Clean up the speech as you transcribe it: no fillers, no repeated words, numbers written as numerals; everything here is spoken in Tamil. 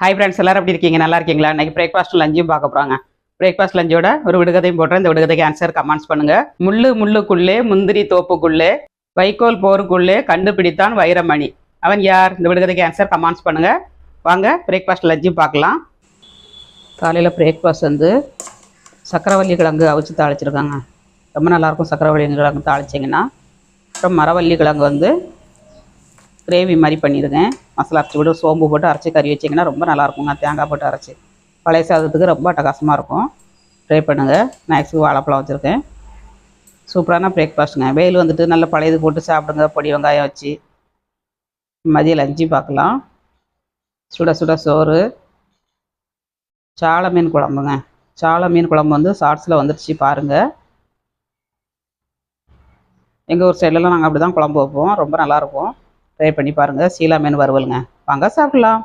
ஹாய் ஃப்ரெண்ட்ஸ், எல்லாரும் எப்படி இருக்கீங்க? நல்லா இருக்கீங்களா? இன்னைக்கு பிரேக்ஃபாஸ்ட் லஞ்சும் பார்க்க போகிறாங்க. பிரேக்ஃபாஸ்ட் லஞ்சோட ஒரு விடுகதையும் போடுறேன். இந்த விடுகதைக்கு ஆன்சர் கமெண்ட்ஸ் பண்ணுங்க. முள்ளு முள்ளுக்குள்ளே முந்திரி தோப்புக்குள்ளே வைக்கோல் போருக்குள்ளே கண்டுபிடித்தான் வைரமணி. அவன் யார்? இந்த விடுகதைக்கு ஆன்சர் கமெண்ட்ஸ் பண்ணுங்க. வாங்க பிரேக்ஃபாஸ்ட் லஞ்சும் பார்க்கலாம். காலையில் பிரேக்ஃபாஸ்ட் வந்து சக்கரவள்ளி கிழங்கு அவிச்சு தாளிச்சிருக்காங்க. ரொம்ப நல்லாயிருக்கும் சக்கரவள்ளி கிழங்கு தாளிச்சிங்கன்னா. அப்புறம் மரவள்ளி கிழங்கு வந்து கிரேவி மாதிரி பண்ணிடுங்க. மசாலா அரைச்சி விட்டு சோம்பு போட்டு அரைச்சி கறி வச்சிங்கன்னா ரொம்ப நல்லாயிருக்குங்க. தேங்காய் போட்டு அரைச்சி பழைய சாதத்துக்கு ரொம்ப அட்டகாசமாக இருக்கும். ட்ரை பண்ணுங்கள். ஸ்நாக்ஸுக்கு வாழைப்பழம் வச்சுருக்கேன். சூப்பரான பிரேக்ஃபாஸ்ட்டுங்க. வெயில் வந்துட்டு நல்ல பழையது போட்டு சாப்பிடுங்க. பொடி வெங்காயம் வச்சு. மதியம் லஞ்சு பார்க்கலாம். சுட சுட சோறு, சால மீன் குழம்புங்க. சால மீன் குழம்பு வந்து ஷார்ட்ஸில் வந்துடுச்சு பாருங்கள். எங்கள் ஊர் சைட்லலாம் நாங்கள் அப்படி தான் குழம்பு வைப்போம். ரொம்ப நல்லாயிருக்கும். ட்ரை பண்ணி பாருங்கள். சீலா மீன் வறுவலுங்க. வாங்க சாப்பிடலாம்.